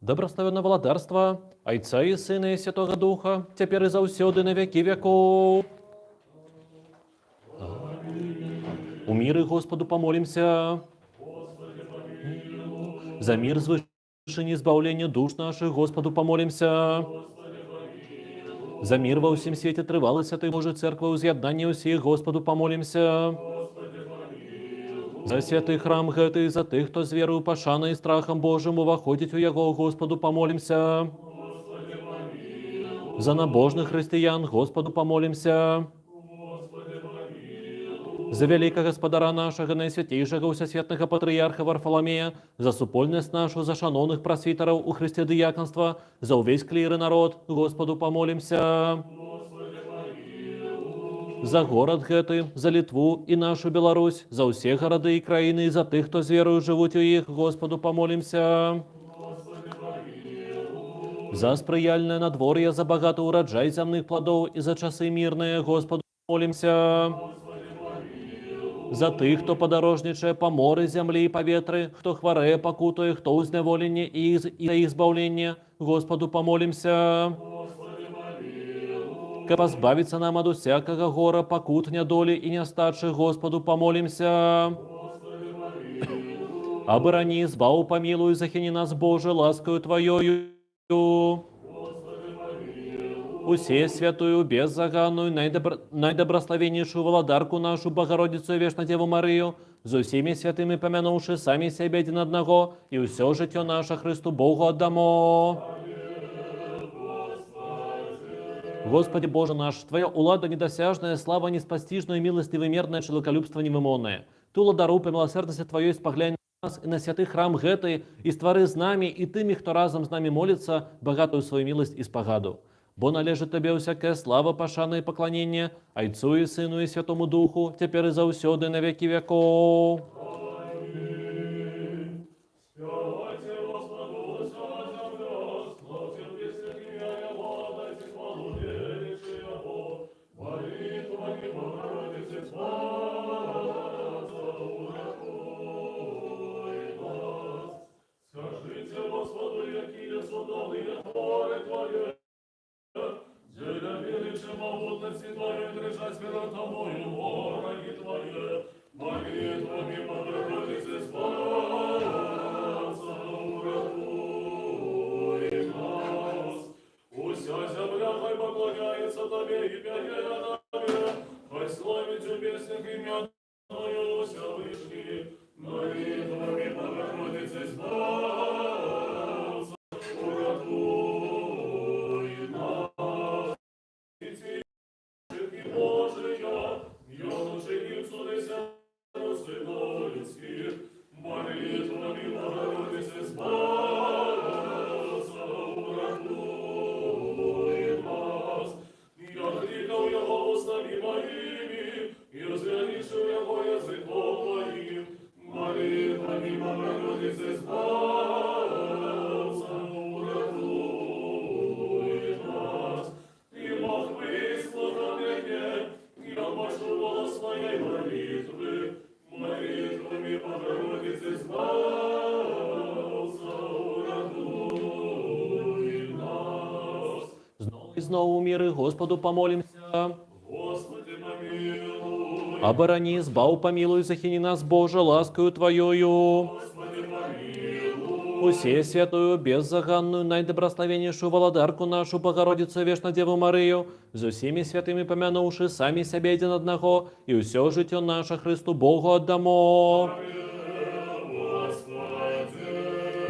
Добрословенне владарство, Отца и Сына и Святого Духа, теперь и завсёды на веки веков. У миры Господу помолимся. За мир звышение избавления душ наших Господу помолимся. За мир во всем свете тривали Святой Божией Церкви, уз'єднання усіх Господу помолимся. За святий храм гэтый, за тих, хто з вірою, пошаною і страхом Божим увоходить у Його, Господу помолимся. За набожних християн Господу помолимся. За великого Господара нашего, наисвятейшего, усесвятного патриарха Варфоломея, за супольность нашу, за шановных просвитеров у Христе диаконства, за увесь клир и народ, Господу помолимся. За город гэты, за Литву и нашу Беларусь, за все города и краины, и за тых, кто с верою живут у их, Господу помолимся. За сприяльное надворье, за богатый урожай земных плодов и за часы мирные, Господу помолимся. За тых, хто подорожничає по морі, землі і повітрі, хто хворає, покутує, хто у зневоленні і за їх збавлення, Господу помолимся. Ка позбавиться нам от всякого гора, покут, недоли и неостачи, Господу помолимся. Оборони, избаву, помилуй, захини нас, Боже, ласкою Твоею. Усе святую, беззаганную, наидобрословеннейшую владарку нашу, Богородицу и Вечно Деву Марию, за всеми святыми помянувши сами себя один одного, и все житье наше Христу Богу отдамо. Господи Боже наш, Твоя улада недосяжная, слава неспостижная, милостивая, мерное, человеколюбство невымонное. Ты, ладару, по милосердности Твоей, споглянь на нас и на святый храм гэты, и створи з нами, и тыми, кто разом с нами молится, богатую свою милость и спогаду. Бо належит Тебе всякая слава, пошана и поклонение, Отцу и Сыну и Святому Духу, теперь и завсёды на веки веков. Знову миры Господу помолимся. Господи, помилуй. Оборони, избав, помилуй, захини нас, Боже, ласкою Твоею. Господи, помилуй. Усе святую, беззаганную, наидобрословеннейшую владарку нашу, Богородицу, Вечно Деву Марию, за всеми святыми помянувши сами себя один одного, и все житье наше Христу Богу отдамо.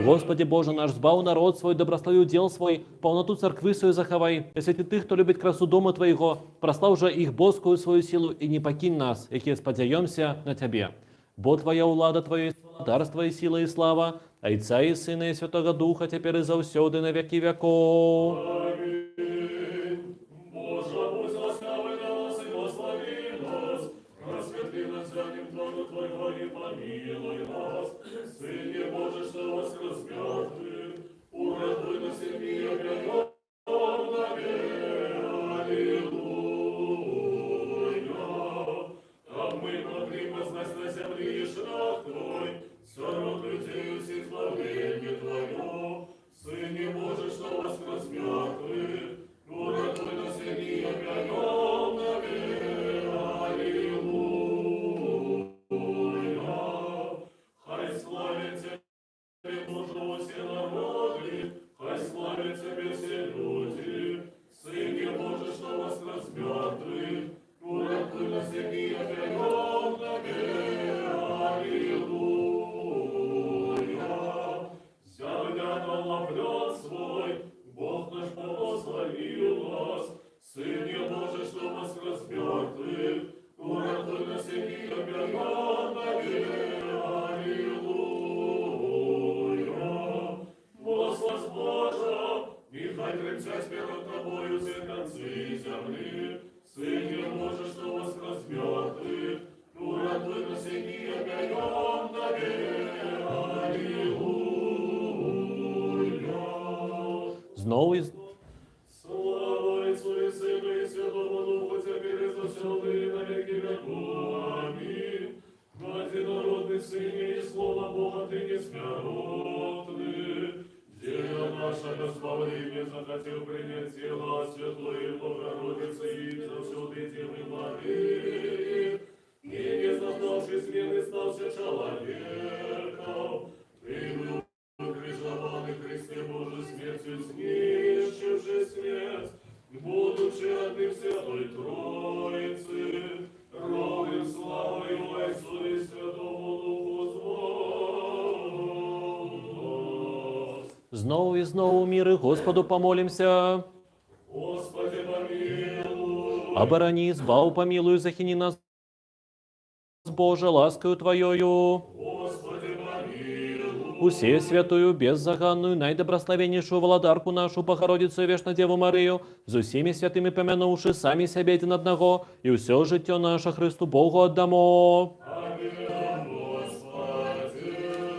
Господи Боже наш, збав народ свой, добрословил дел свой, полноту церкви свою заховай. Если ты тых, кто любит красу дома Твоего, прослав же их боскую свою силу, и не покинь нас, яке сподяемся на Тебе. Бо Твоя улада, Твое дарство и сила и слава, Отца и Сына и Святого Духа, теперь и завсёды на веки веков. Сорок людей всех славление Твое, Сын концы земли. Сыне Божий, что воскрес мертвых, уратуй на семи опять Тебе. Аллилуйя. Знову і Слава Отцу и Сыну и Святому Духу, теперь и завсёды и на веки веков. Аминь. Одинородный Сыне и Слово Бога Ты не смертный. Деля наша Господине захотел принять тела Святой Богородицы и завсёды Девы Марии. И не зазнавший смены стався человеком. Ты был крижованный Христе Божий смертью смиривший смерть, будучи одним Святой Троицы, ровным славою Отцу и Святому Духу знову і знову міри Господу помолимся. Господи, помилуй. Оборони, збав, помилуй, захини нас, Боже, ласкою Твоею. Господи, помилуй. Усе святую, беззаганную, найдобрословеннейшую владарку нашу, Богородицу и вечно Деву Марию, за всеми святыми помянувши сами себя один одного, и все житье наше Христу Богу отдамо.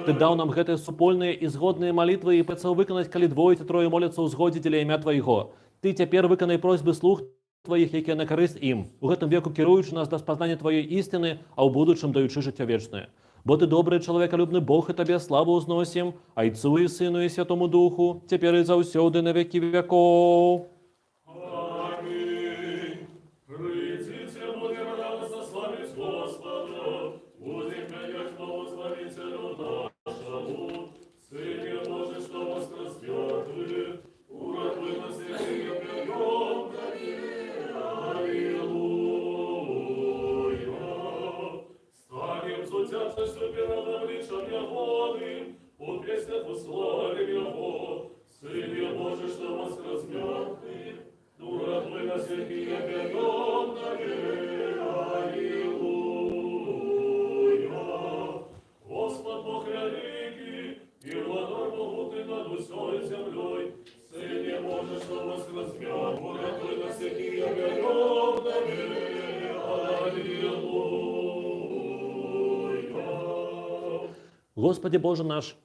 Ты дал нам гэты супольные и згодные молитвы и поцел выконать, коли двое и трое молятся у згодителя имя Твоего. Ты теперь выконай просьбы слух Твоих, які на користь им. У гэтым веку керуючи нас до спознания Твоей истины, а у будущем даючи життя вечное. Бо Ты добрый, человеколюбный Бог, и Тебе славу узносим, Отцу и Сыну и Святому Духу, теперь и завсёды на веки веков. Аминь. Придите, будем радостно славить Господа, будем петь нову Избавителю нашему, Сыне Божий, что воскрес мертвых, уратуй нас и пьем Тебе. Аллилуйя. Станем с утяжностью передом личом Ягоды, по песнях условим Его, Сыне Божий, что воскрес мертвых, уратуй нас и пьем Тебе. Аллилуйя. Господь Бог великий, и владар могутный над усей землей, Сыне Божий, что воскрес мертвых, уратуй нас и пьем Тебе. Аллилуйя. Господи Боже наш,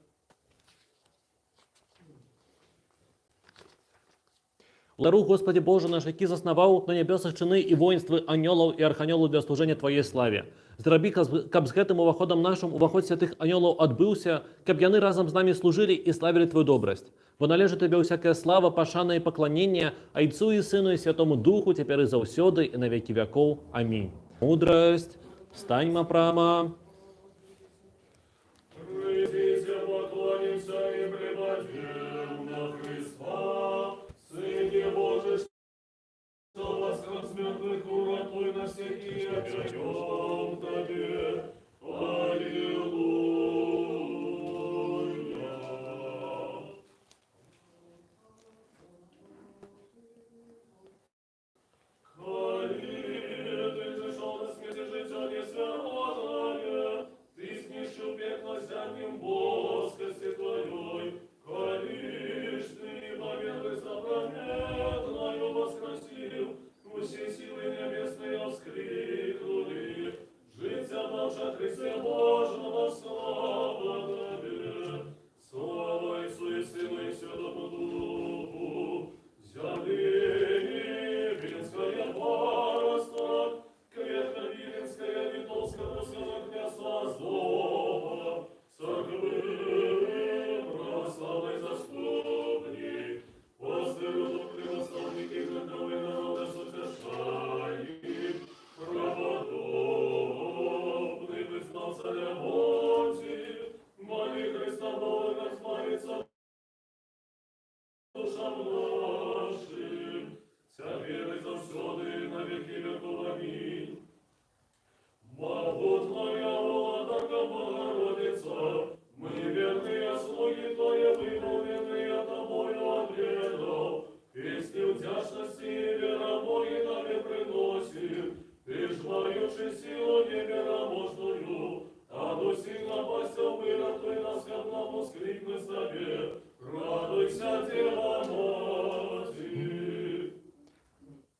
Лару, Господи Боже наш, який заснував на небесах чини і воїнства аньолов і арханьолов для служення Твоєї славі. Зроби, каб з гэтым уваходом нашим уваход святых аньолов отбывся, каб яны разом з нами служили і славили Твою добрость. Бо належит Тебе всякая слава, пашана и поклонение, Отцу и Сыну и Святому Духу, теперь и завсёды, и на веки веков. Аминь. Мудрость, встаньма прямо. Придите, поклонимся и преподем на Христа, Сыне Божий, что воскрес мертвых, уратуй нас и пьем Тебе. Аллилуйя. Хвали, Ты же шел на смерти життя несвятое,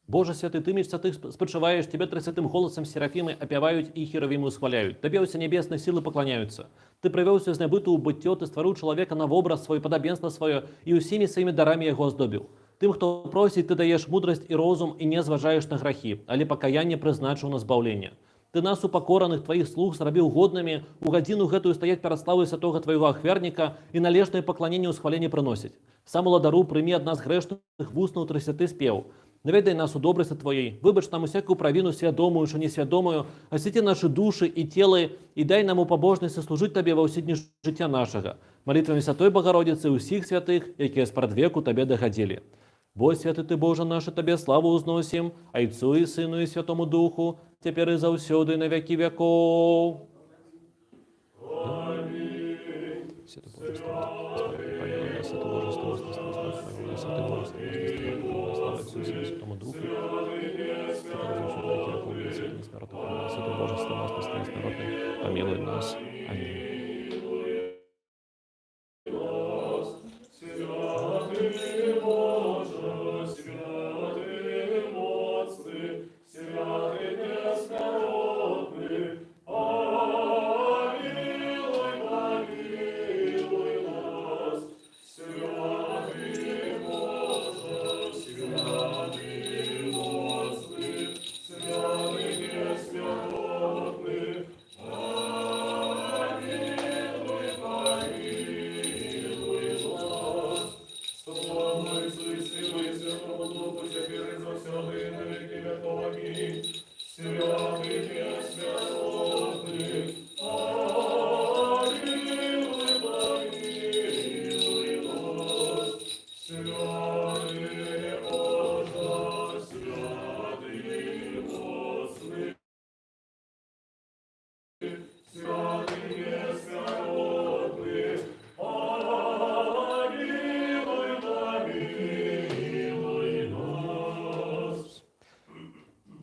Боже святый, Ты між святых спочиваєш, Тебе тридцятым голосом серафимы опявают и херовимы усхваляют. Тебе все небесные силы поклоняются. Ты привел все из небыту у быттё, Ты створил человека на образ свой, подобенство свое, и усіми своими дарами его оздобил. Тим, хто просить, Ти даєш мудрость і розум, і не зважаєш на грахи, але покаяння призначив на збавлення. Ти нас, упокораних Твоїх слуг, зробив годними, у годину гэтую стоять перед славою святого Твоего охверника і належне поклонення у схваленні приносить. Сам ладару, прийми од нас грешних вусну тридцяти спів. Наведай нас у добрости Твоей, вибач нам усяку провину свядомую, що несвядомую, освяти наши души и телы, и дай нам у побожности служить Тебе во все дни життя нашего. Молитвами Святой Богородицы усіх святых, які спред веку Тебе догодили. Бо святый Ты, Боже наш, Тебе славу узносим, Отцу и Сыну и Святому Духу, теперь и завсёды и на веки веков. Аминь. Святый Боже, Святый Боже, Святый Боже, слава Отцу и Сыну и Святому Духу, теперь и завсёды и на веки веков. Святый Боже, смертный, помилуй нас. Аминь.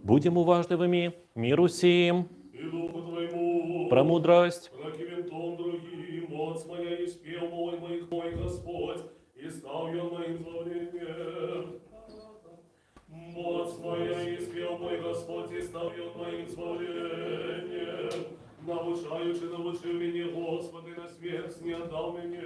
Будем уважливыми, миру сим, И духу Твоему, премудрость, прокивентом другим, моц моя и спел мой Господь, и стал я моим избавлением. Моц моя и спел мой Господь, и стал я моим избавлением. Научил меня, Господи, на смерть не отдал мне.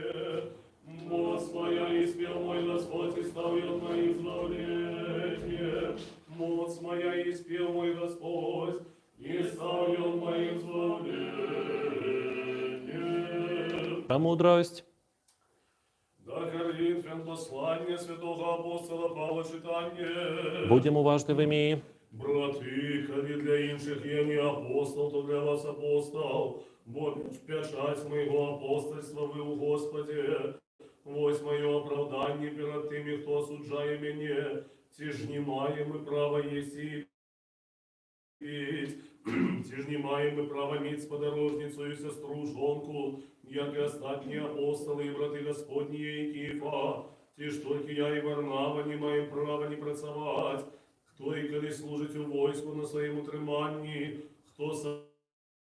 Моц моя и спел мой Господь, и стал я моим избавлением. Моц моя и спел мой Господь, и стал я моим избавлением. премудрость, Да, Коринфян, послание святого апостола Павла читание. будем уважливыми, Брати, коли для інших я не апостол, то для вас апостол, бо печать моего апостольства вы у Господе. Вось мое оправдание перед теми, кто осуджає мене, ці ж не маємо право єсі пить, ці ж не маємо право мить сподорожницю і сестру жонку, як і остатні апостоли і брати Господні і Кифа, ті ж тільки я і Варнава не маємо права не працювати. Хто і коли служить у войску на своєму триманні, хто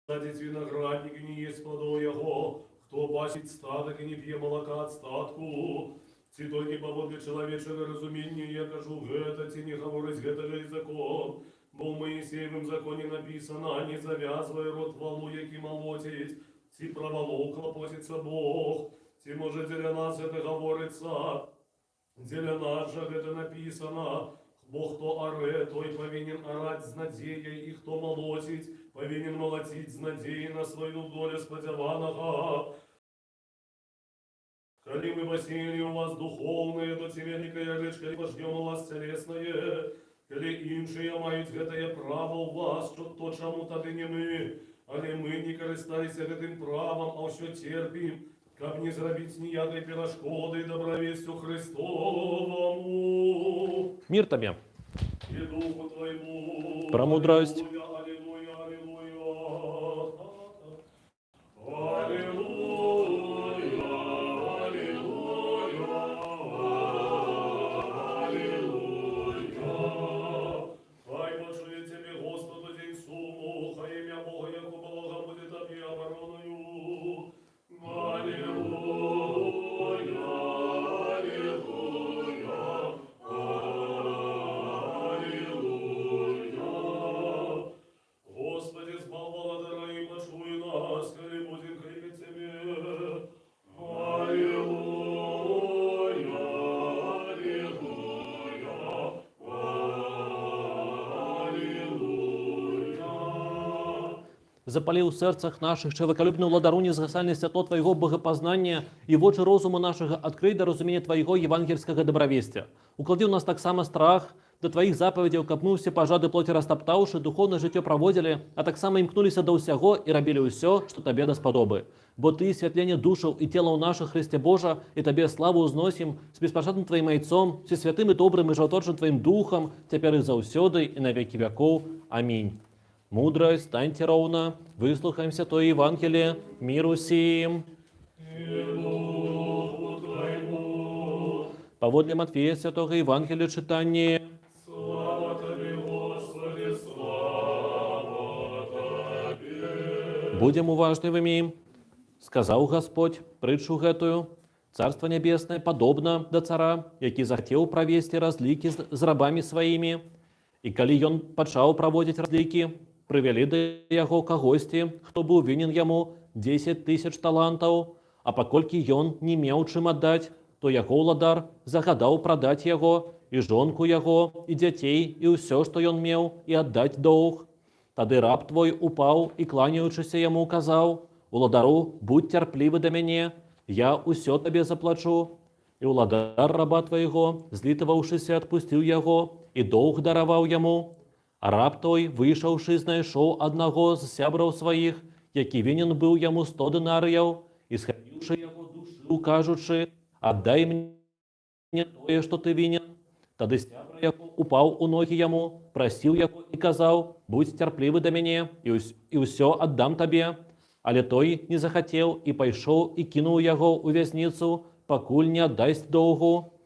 садить виноградник і не їсть плодов його, хто пасить стадок і не п'є молока від статку. Ці тільки поводле чоловічого розуміння, я кажу, гета, ці не говорить, гета же і закон. Бо в Моїсеєвому законі написано, не зав'язуй рот валу, який молотить, ці про валу клопотиться Бог. Ці, може, для нас це говориться, для нас же це написано. Бо хто оре, той повинен орать з надією, і хто молотить, повинен молотить з надією на свою долю сподіваного. Коли мы посеяли у вас духовное, то теперь речка пожнем у вас телесное. Коли іншие мають гэтае право у вас, що то чому тады не ми, але ми не користалися гэтым правом, а все терпим, как не зробить ніякой перешкоди добровестью Христовому. мир Тебе, И духу Твоему. премудрость, Аллилуйя, аллилуйя, аллилуйя. Аллилуйя, аллилуйя. Хай почує Тебе, Господу, день суму, хай ім'я Бога, як у Бога, буде Тобі обороною. Аллилуйя, аллилуйя, аллилуйя. запали ў сэрцах нашых чалавекалюбную ўладару незгасальнае святло Твайго богапазнання і вочы розуму нашага адкрый да разумення Твайго евангельскага добравесця. Укладзі ў нас таксама страх да Тваіх запаведзяў, каб мы ўсе пажады плоці растаптаўшы, духоўнае жыццё праводзілі, а таксама імкнуліся да ўсяго і рабілі ўсё, што Табе даспадобы. Бо Ты святленне душаў і цела ў нашых Христе Божа, і Табе славу ўзносім з беспашадным Тваім айцом, святым і добрым і жаўторчым Тваім духам, цяпер і заўсёды і на векі вякоў. Амінь. Мудрость, станьте ровно, выслухаем Святое Евангелие, мир усім. Поводле Матфея Святого Евангелия читание. Слава Тебе, Господи, слава Тебе. Будем уважливыми, сказал Господь притчу гэтую. Царство Небесное подобно до цара, які захотел провести разлики з рабами своими. И коли он пачаў проводить разлики, привели до яго кагосьці, хто быў вінен яму 10 000 талантаў, а паколькі ён не меў чым аддаць, то яго ўладар загадаў прадаць яго, і жонку яго, і дзяцей, і ўсё, што ён меў, і аддаць доўг. Тады раб твой упаў і, кланяючыся яму, казаў: «Уладару, будь цярплівы да мяне, я ўсё табе заплачу». І ўладар раба твайго, злітаваўшыся, адпусціў яго, і доўг дараваў яму. А раб той, выйшаўшы, знайшоў аднаго з сябраў сваіх, які вінен быў яму 100 дынарыяў, і схапіўшы яго душыў, кажучы: «Аддай мне тое, што ты вінен». Тады сябра яго упаў у ногі яму, прасіў яго і казаў: «Будь цярплівы да мяне, і ўсё аддам табе». Але той не захацеў і пайшоў і кінуў яго ў вязніцу, пакуль не аддасць доўгу.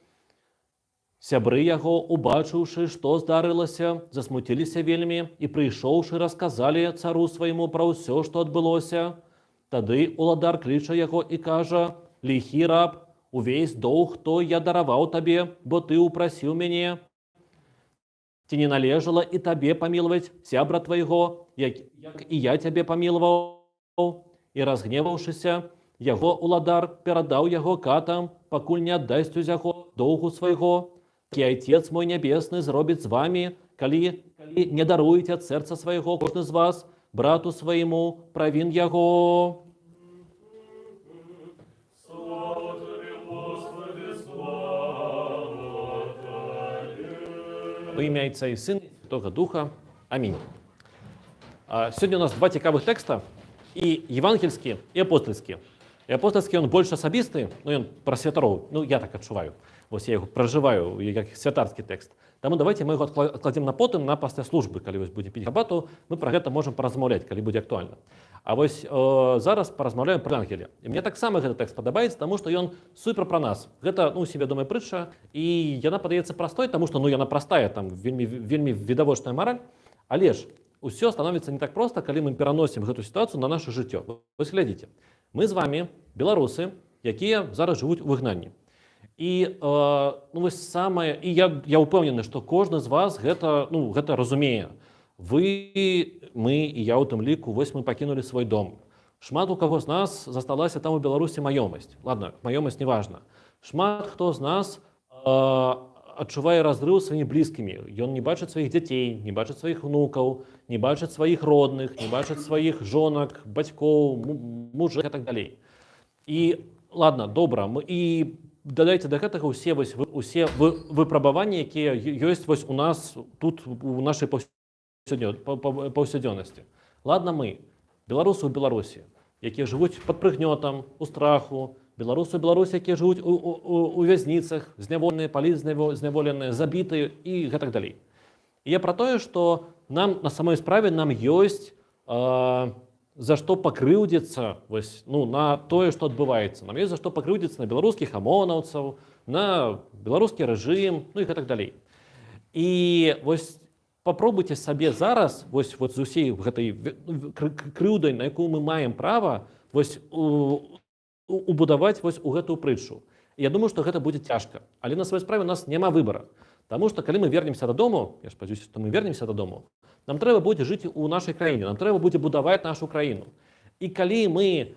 Сябры яго, убачыўшы, што здарылася, засмуціліся вельмі і, прыйшоўшы, расказалі цару свайму пра ўсё, што адбылося. Тады уладар кліча яго і кажа: «Ліхі раб, увесь доўг той я дараваў табе, бо ты упрасіў мяне. Ці не належала і табе памілаваць сябра твайго, як і я цябе памілаваў?» І, разгневаўшыся, яго уладар перадаў яго катам, пакуль не аддасць узяго доўгу свайго. «І Айцец мой нябесны зробіць з вамі, калі не даруеце ад сэрца свайго кожны з вас брату свайму правін яго». Слава Тебе, Господи, слава Тебе. Во ім'я Отця і Сина, і Святого Духа. Амінь. Сьогодні у нас два цікавих текста, і євангельські, і апостольські. І апостольський, він більш особистий, ну, він про святаров, ну, я так відчуваю. Ось я його проживаю, як святарський текст. Тому давайте ми його відкладемо на потім, на після служби, коли ось буде піти габату, ми про це можемо порозмовляти, коли буде актуально. А ось зараз порозмовляємо про Євангелія. І мені так само цей текст подобається, тому що він супер про нас. Це, ну, всім відома притча, і вона подається простой, тому що, ну, вона простая, там, вельми відавочна мораль, але ж все становится не так просто, коли мы переносим эту ситуацию на наше життя. Ось глядите, мы з вами белорусы, які зараз живуть у вигнанні. І, ну, ось саме, і я упевнений, що кожен з вас гэта розуміє. Ви, ми і я у тим ліку, ось ми покинули свій дом. Шмат у кого з нас засталася там у Білорусі маёмасць. Ладно, маёмасць не важна. Шмат хто з нас адчувае разрыў сваімі блізкімі. Ён не бачыць сваіх дзяцей, не бачыць сваіх внукаў, не бачыць сваіх родных, не бачыць сваіх жонак, бацькоў, мужэй і так далей. І, ладно, добра, і дадайце да гэтага усе выпрабаванні, якія ёсць вось у нас тут, у нашай паўсядзённасці. Ладно, мы, беларусы ў Беларусі, якія жывуць пад прыгнётам, у страху, беларусы ў Беларусі, якія жывуць у вязніцах, зняволеныя, зняволеныя, забітыя і гэтак далей. І я пра тое, што нам на самой справе нам ёсць за што пакрыўдзіцца на тое, што адбываецца. Нам ёсць за што пакрыўдзіцца на беларускіх амонаўцаў, на беларускі рэжым, ну і гэтак далей. І вось папробуйце сабе зараз з усей гэтай крыўдай, на якую мы маем права, убудаваць у гэтую прытчу. Я думаю, што гэта будзе цяжка, але на сваёй справе у нас няма выбара. Таму што калі мы вернемся дадому, я спадзяюся, што мы вернемся дадому, нам трэба будзе жыць у нашай краіне, нам трэба будзе будаваць нашу краіну. І калі мы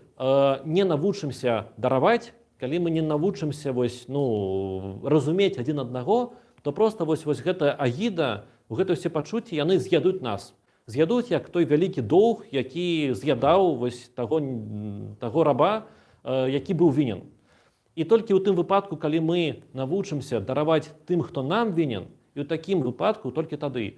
не навучымся дараваць, калі мы не навучымся разумець адзін аднаго, то проста гэта агіда, гэтыя ўсе пачуцці, яны з'ядуць нас. З'ядуць як той вялікі доўг, які з'ядаў вось таго раба, які быў вінен. І толькі ў тым выпадку, калі мы навучымся дараваць тым, хто нам вінен, і ў такім выпадку толькі тады.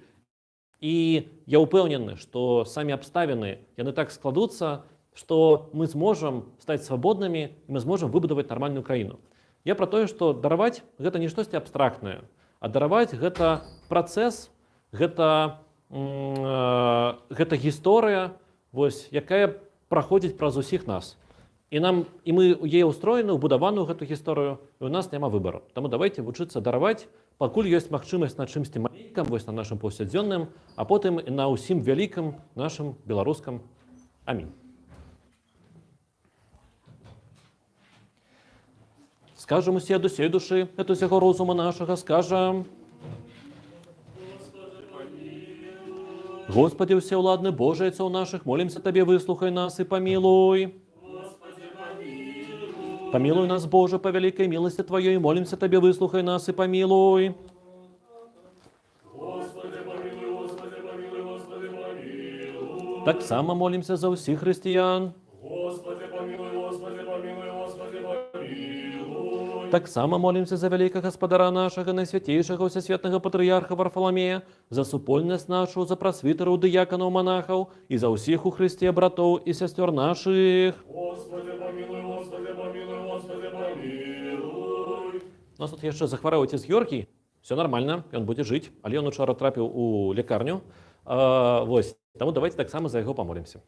І я ўпэўнены, што самі абставіны яны так складуцца, што мы зможам стаць свабоднымі і мы зможам выбудаваць нармальную краіну. Я пра тое, што дараваць гэта не штосьці абстрактнае, а дараваць гэта працэс, гэта гісторыя, вось, якая праходзіць праз усіх нас. І мы яе ўстроены, убудаваную гэту гісторыю, і у нас няма выбару. Таму давайте вучыцца дараваць, пакуль ёсць магчымасць на чымсьці маленькам, вось на нашым паўсядзённым, а потым і на ўсім вялікам нашым беларускам. Амінь. Скажем усе ад усей душы, ад усяго розуму нашага, скажам. Господи, всеуладны Божий, Отцов наших, молимся Тебе, выслухай нас и помилуй. Помилуй нас, Боже, по великой милости Твоей, молимся Тебе, выслухай нас и помилуй. Господи, помилуй, Господи, помилуй, Господи, помилуй. Так само молимся за всех христиан. Господи, помилуй, Господи, помилуй, Господи, помилуй. Так само молимся за великого Господара нашего, наисвятейшего всесветного патриарха Варфоломея, за супольность нашу, за просвитеров, диаконов, монахов и за всех у Христе братов и сестер наших. Господи, помилуй, Господи, помилуй, Господи, помилуй. У нас тут еще захворел отец Георгий, все нормально, он будет жить, але он учора трапил у лекарню. Вось, тому давайте так само за его помолимся.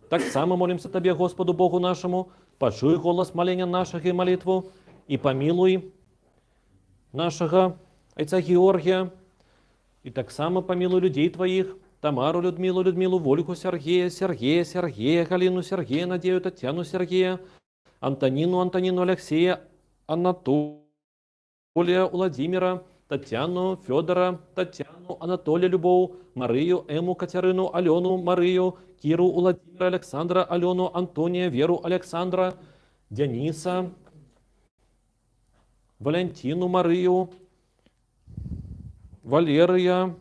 Так само молимся Тебе, Господу Богу нашему, почуй голос моления наших и молитву, и помилуй нашего отца Георгия, и так само помилуй людей Твоих, Тамару, Людмилу, Вольгу, Сергея, Галину, Сергея, Надею, Татьяну, Сергея, Антонину, Алексея, Анатолия, Владимира, Татьяну, Федора, Татьяну, Анатолия, Любовь, Марию, Эму, Катерину, Алену, Марию, Киру, Владимира, Александра, Алену, Антония, Веру, Александра, Дениса, Валентину, Марию, Валерия,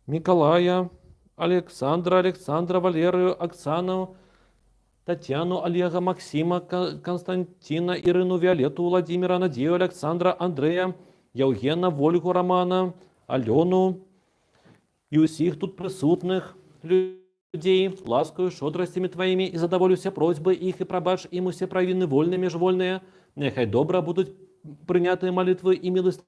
Николая, Александра, Валерию, Оксану, Татьяну, Олега, Максима, Константина, Ирину, Виолетту, Владимира, Надею, Александра, Андрея, Евгена, Вольгу, Романа, Алену и усіх тут присутних людей, ласкою, шодростями Твоими, и задоволю все просьбы их, и пробачь им усе провины вольные, межвольные, нехай добро будут принятые молитвы и милостины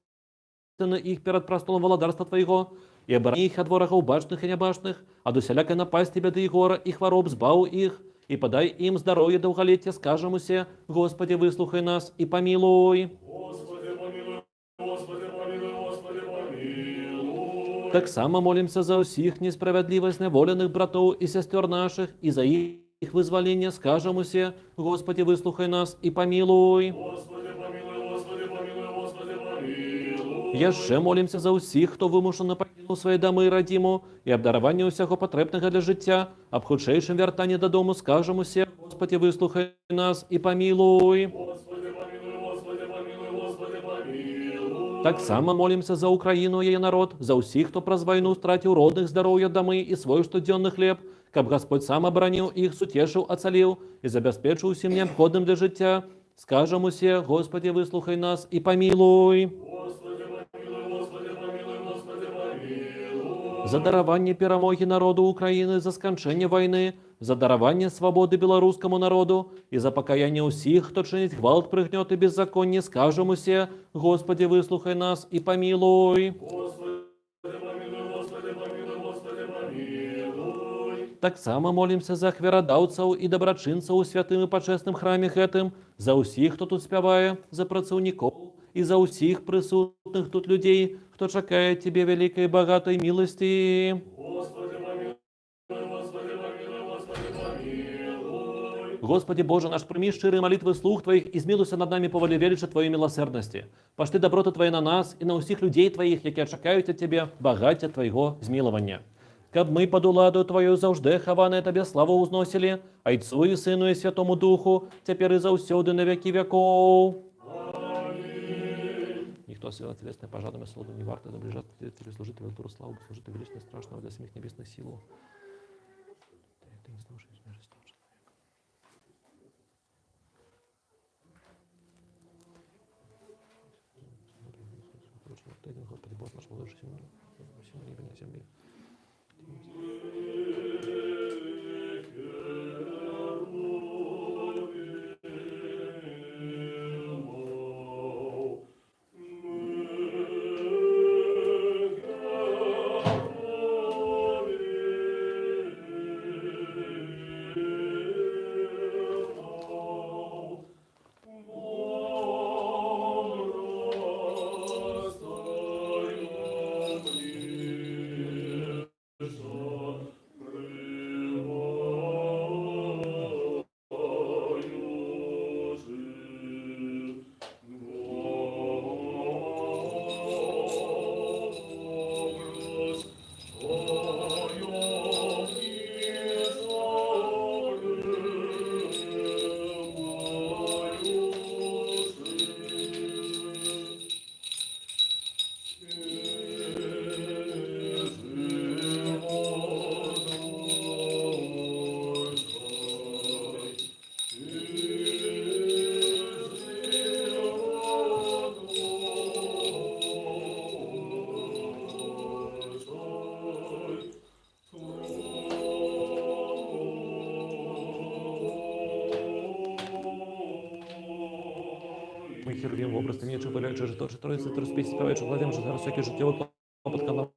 их перед престолом владарства Твоего, и оборони их от ворогов башных и небашных, от усялякой напасти беды и гора, и хвороб сбав их, и подай им здоровье долголетие, скажем усе, Господи, выслухай нас и помилуй. Господи, помилуй, Господи, помилуй, Господи, помилуй. Так само молимся за всех несправедливость неволенных братов и сестер наших, и за их вызволение, скажем усе, Господи, выслухай нас и помилуй. Господи, помилуй, Господи, помилуй, Господи, помилуй. Яшчэ молимся за ўсіх, хто вымушана пакінуў свае дамы і радзіму, і абдараванне ўсяго патрэбнага для жыцця, аб хутчэйшым вяртанні дадому, скажам усе, Господи, выслухай нас і памілуй. Господи, помилуй, Господи, помилуй, Господи, помилуй. Так само молимся за Украіну і яе народ, за ўсіх, хто праз вайну страціў родных, здароўя, дамы і свой штодзённы хлеб, каб Господь сам абараніў іх, суцешыў, ацаліў і забяспечыў усім неабходным для жыцця. Скажам усе, Господи, выслухай нас і памілуй. Господи, помилуй, Господи, помилуй, Господи, помилуй. За дараванне перамогі народу Украіны, за сканчэнне вайны, за дараванне свабоды беларускаму народу і за пакаянне ўсіх, хто чыніць гвалт, прыгнёт і беззаконне, скажам усе, Господи, выслухай нас і памілуй. Господи, помилуй, Господи, помилуй, Господи, помилуй. Так само молимся за ахвярадаўцаў і дабрачынцаў у святым і пачэсным храме гэтым, за ўсіх, хто тут спявае, за працаўнікоў і за ўсіх прысутных тут людзей, хто чакае Тебе вялікай багатай міласці. Господи, помилуй, Господи, помилуй, Господи, помилуй. Господи Боже наш, прими шчырыя молитвы слуг Твоих и змилуйся над нами по воле величия Твоей милосердности. Пошли доброты Твои на нас и на усіх людей Твоих, які чакають от Тебе багаття Твоего змилования. Каб мы под уладою Твою завжди хаване Тебе славу узносили, Отцу и Сыну и Святому Духу, теперь и заўсёды на веки веков. Ніхто святого телесной пожарными солоду не варто, наближат тебе служить великую славу, служить величной страшного для самих небесных силу. Ты не слушаешь мира человека. Ты один, Господи, Бог наш, владыка всему небу на земле. Мы херувим в образ ты мечу, валяючи же тот же троицы, ты расписываешь, спеваючи, владем же зараз всякий життєвий клопот канал.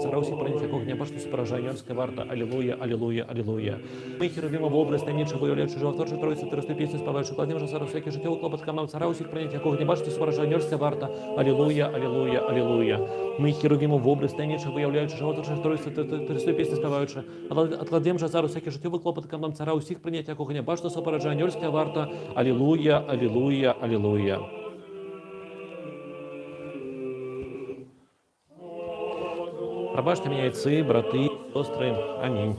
Цара усіх прийняття огня, башню поражайнерська варта. Аллилуйя, аллилуйя, аллилуйя. Мы херувим в образ ты мечу, валяючи же тот же троицы, ты расписываешь, спеваючи, владем же зараз всякий життєвий клопот канал. Цара усіх прийняття огня, башню поражайнерська варта. Аллилуйя, аллилуйя, аллилуйя. Мы херувим в образ ты мечу, валяючи же тот же троицы, ты расписываешь, спеваючи, откладем же зараз всякий життєвий клопот канал. Цара усіх прийняття огня, башню поражайнерська варта. Аллилуйя, аллилуйя, аллилуйя. Пробачьте меня, отцы, браты, сестры. Аминь.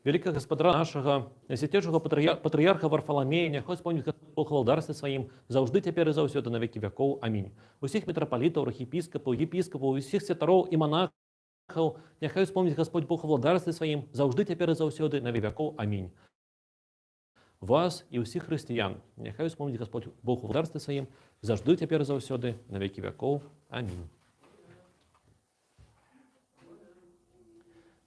Великого Господа нашего, святейшего патріарха Варфоломея, нехай спомнить Бог володарстве своим, завжди тепер і завсёды на веки веков. Аминь. Усіх митрополитов, архиепископов, епископов, усіх святоров и монахов, нехай спомнить Господь Бог володарстве своим, завжди тепер і завсёды на веки веков. Аминь. Вас и усіх християн, нехай спомнить Господь Бог володарстве своим, завжди тепер і завсёды на веки веков. Аминь.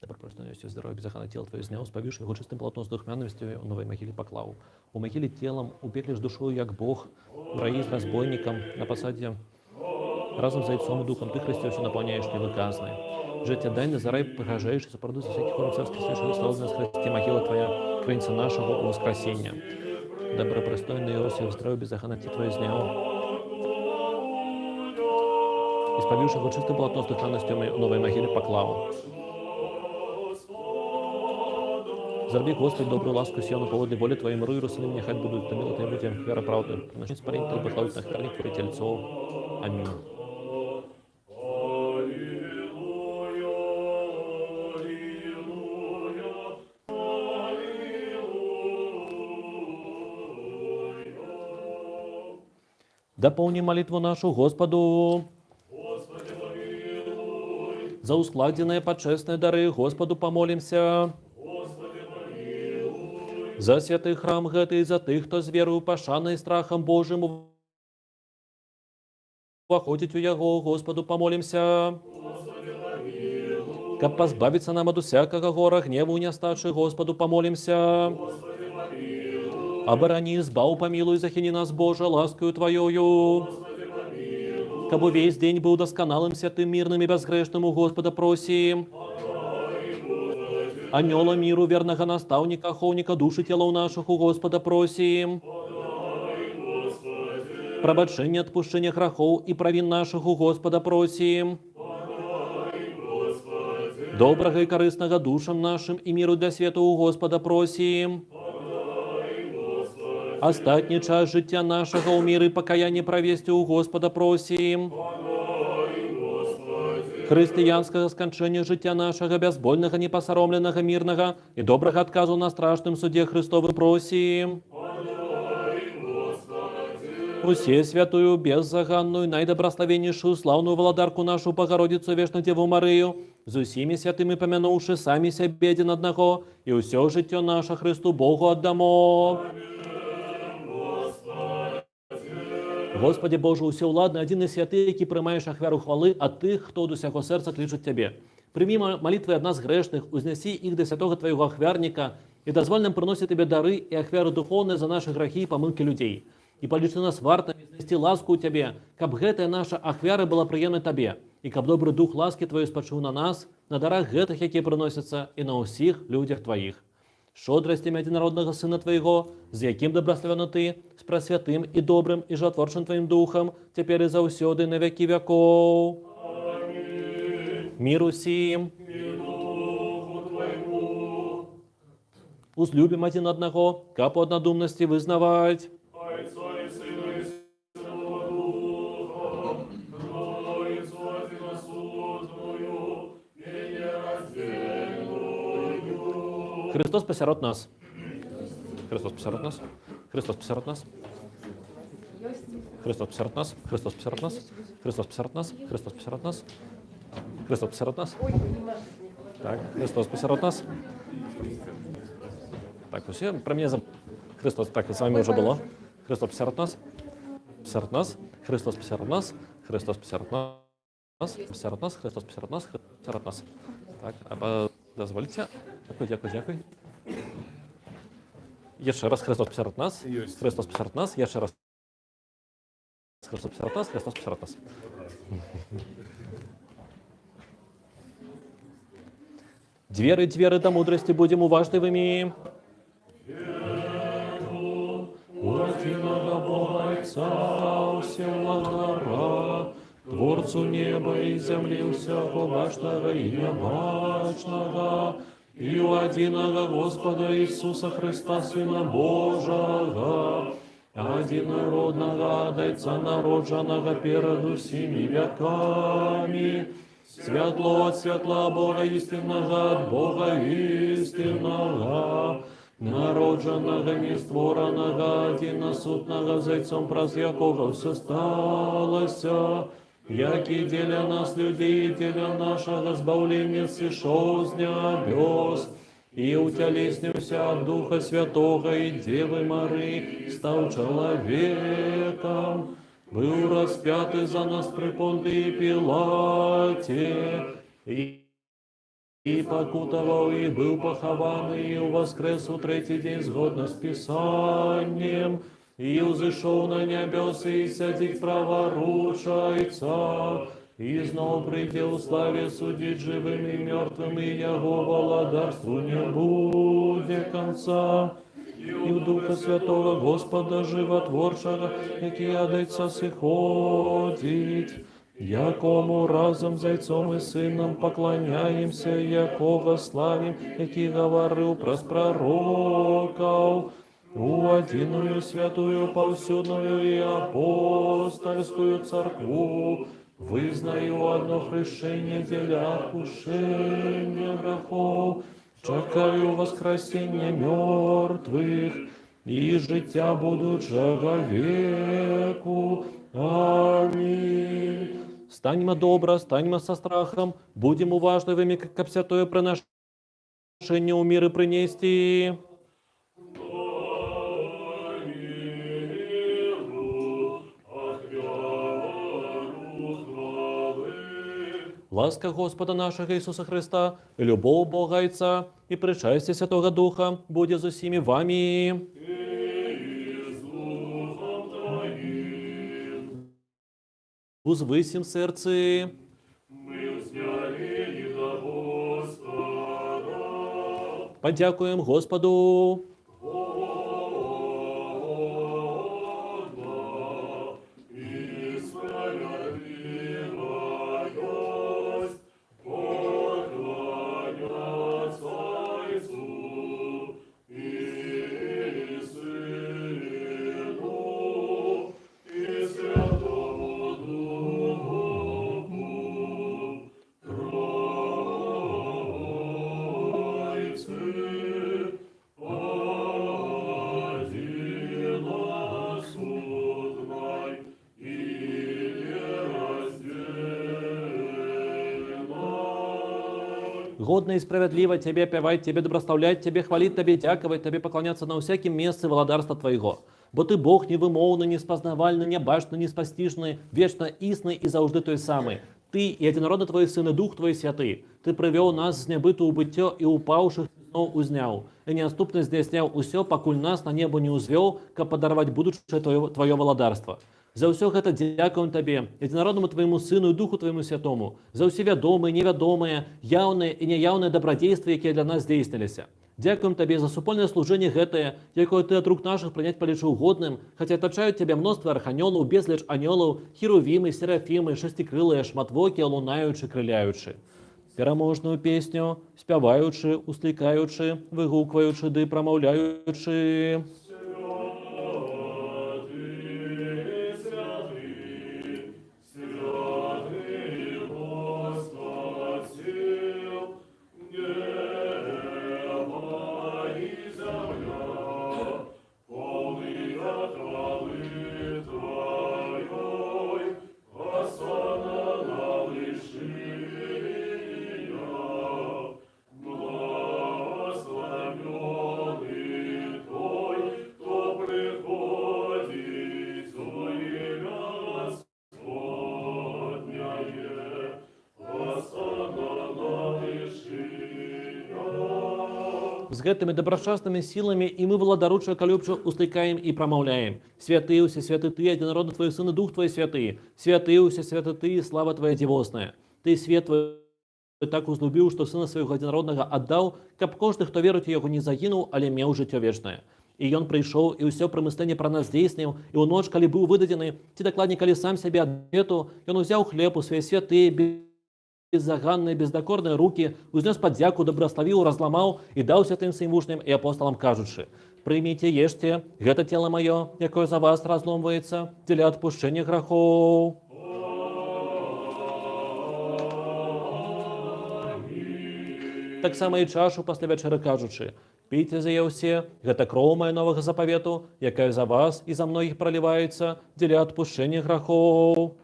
Добро простойностью здоровья, безохрана тела твое, знял, сповивши его чистым полотном с духмяновостью, у новой могиле поклал. У могиле телом, упеклишь душою, як Бог, в раи с разбойником, на посаде, разом с зайцом и духом, ты, Христе, все наполняешь невыказное. Житя дай на зарай поражаешь, и сопроду за всяких хором царских священных славы нас, Христе, могила твоя, хранится нашего воскресения. Добро простойный Иосиф, здоровья, безохрана тела твое, знял, исповивши его чистым полотном с духмяновостью, у новой могиле поклал. Зарби, Господи, добрую ласку Сиону, поводле воли Твоей, миру Иерусалим, нехай будут томило Твоим людям, вера правды. Начни спарить Твой благословенных корней Твоих тельцов. Аминь. Дополни молитву нашу Господу. За ускладенные почестные дары Господу помолимся. За святый храм гэты, за тых, кто з верою пашанай страхом Божьим уваходить у яго, Господу помолимся. Каб позбавиться нам от усякого гора, гневу нястачи, Господу помолимся. Оборони, избав, помилуй, захини нас, Боже, ласкою Твоею. Кабы весь день был досконалым, святым, мирным и безгрешным, у Господа просим. Анёла миру, верного наставника, оховника души тела у наших, у Господа просим. Пробачение, отпущение грехов и провин наших, у Господа просим. Доброго и корыстного душам нашим и миру для света у Господа просим. Остатний час життя нашого у мир и покаяние провести у Господа просим. Християнского скончения життя нашего, безбольного, непосоромленного, мирного и доброго отказу на страшном суде Христовы просим. Усе святую, беззаганную, найдобрословеннейшую, славную владарку нашу Богородицу, Вешну Деву Марию, з усіми святими помянувши самі себе один одного, и усё життя наше Христу Богу отдамо. Господи Боже, усеуладний, один і святий, який приймаєш ахвяру хвали от тих, хто до всякого серця кличуть Тебе. Прими молитвы от нас грешных, узнеси их до святого Твоего ахвярника, и дозволь нам приносить Тебе дары и ахвяру духовные за наши грехи и помынки людей. И полечи нас вартами, знести ласку у Тебе, каб гэтая наша ахвяра была приемна Тебе, и каб добрый дух ласки Твоей спочив на нас, на дарах гэтых, які приносятся, и на усіх людях Твоих. Шодростям единородного Сына Твоего, з яким добрословенно Ты, с просвятым и добрым и животворчим Твоим Духом, теперь и заусёды на веки веков. Мир усім. Узлюбим один одного, каб по однодумности вызнавать. Христос посеред нас. Христос посеред нас. Христос посеред нас. Христос посеред нас. Христос посеред нас. Христос посеред нас. Христос посеред нас. Христос посеред нас. Так, Христос посеред нас. Так, усі про мене Христос, так, з вами вже було. Христос посеред нас. Посеред нас. Христос посеред нас. Христос посеред нас. Посеред нас. Христос посеред нас. Посеред нас. Так, дозвольте. Дякую. Ще раз Христос посеред нас. Христос посеред нас. Ще раз Христос посеред нас. Христос посеред нас. Двери до мудрости будем уважливыми. Одиного Бога Отца, всевладара, Творцу неба и земли, всякого важного и немачного, и у единого Господа Иисуса Христа, Сына Божьего, одинородного, Отца народженного перед усіми веками, светло от светла Бога истинного, от Бога истинного, народженного, нестворенного, единосутного, зайцом праз якого все сталося, яки деля нас людей, деля нашего збавления сошел с небес, и утелеснился от Духа Святого и Девы Марии, стал человеком, был распятый за нас при Понтии Пилате, и покутовал, и был похован, и воскрес у третий день сгодно с Писанием, и взошел на небеса, и сядет праворучайца, и знов прийде у славе судить живым и мертвым, и Его владарству не будет конца. И у Духа Святого Господа Животворчого, який адеться сиходить, якому разом зайцом и сыном поклоняемся, якого славим, який говорил про пророков, у одиную святую повсюдную и апостольскую церкву, вызнаю одно хрещение деля отпущения грехов, чекаю воскресения мертвых и життя будучого веку. Аминь. Станьмо добро, станьмо со страхом, будем уважливыми, как святое приношение у мира принести. Ласка Господа нашего Иисуса Христа, любовь Бога Отца и причастие Святого Духа будет за всеми вами. Узвысим сердце. Мы взяли на Господа. Подякуем Господу. И справедливость поклонятся Отцу и Сыну и Святому Духу, Троице, единосудной и нераздельной. Годно и справедливо Тебе певать, Тебе доброславлять, Тебе хвалить, Тебе дяковать, Тебе поклоняться на всяким месте владарства Твоего. Бо Ты Бог невымовный, неспознавальный, небачный, неспостижный, вечно истный и завжди той самый. Ты и единородный Твой Сын, и Дух Твой Святый. Ты привел нас з небыту у быття и упавших снов узнял. И неоступно здійсняв усё, покуль нас на небо не узвел, каб подаровать будущее Твое владарство. За ўсё гэта дзякуем Табе, единородному Твоему Сыну и Духу Твоему Святому, за ўсе вядомыя, невядомыя, яўныя і няяўныя добрадзействы, якія для нас здзейсніліся. Дякуем Табе за супольнае служэнне гэтае, якое Ты ад рук нашых прыняць палічыў годным, хаця атачаюць Цябе мноства арханёлаў, безліч анёлаў, херувімы, серафімы, шасцікрылыя, шматвокія, лунаючы, крыляючы. Пераможную песню, спяваючы, услікаючы, выгукваючы ды прамаўляючы. З гэтымі добрачаснымі сіламі і мы владаруча калюбча услыкаем і прамаўляем. Святы ўсе святы Ты, единородны Твой Сын и Дух Твой Святы. Святы ўсе святы Ты, слава Твоя дзівосная. Ты свет Твой так узлюбіў, што Сына Свайго единороднага аддаў, каб кожны, хто веруць у Яго, не загінуў, але меў жыццё вечнае. І Ён прыйшоў і ўсё прымысленне пра нас здзейсніў, і ў ноч, калі быў выдадзены, ці дакладней, калі сам сябе адмету, Ён узяў хлеб у свае святыя, беззаганныя, бездакорныя рукі, узнёс падзяку, добраславіў, разламаў і даў святым сваім вучням і апосталам, кажучы: «Прыміце, ешце, гэта цела маё, якое за вас разломваецца дзеля адпушчэння грахоў». Таксама і чашу пасля вячэры кажучы: «Піце за яе ўсе, гэта кроў мая новага запавету, якая за вас і за многіх праліваецца дзеля адпушчэння грахоў».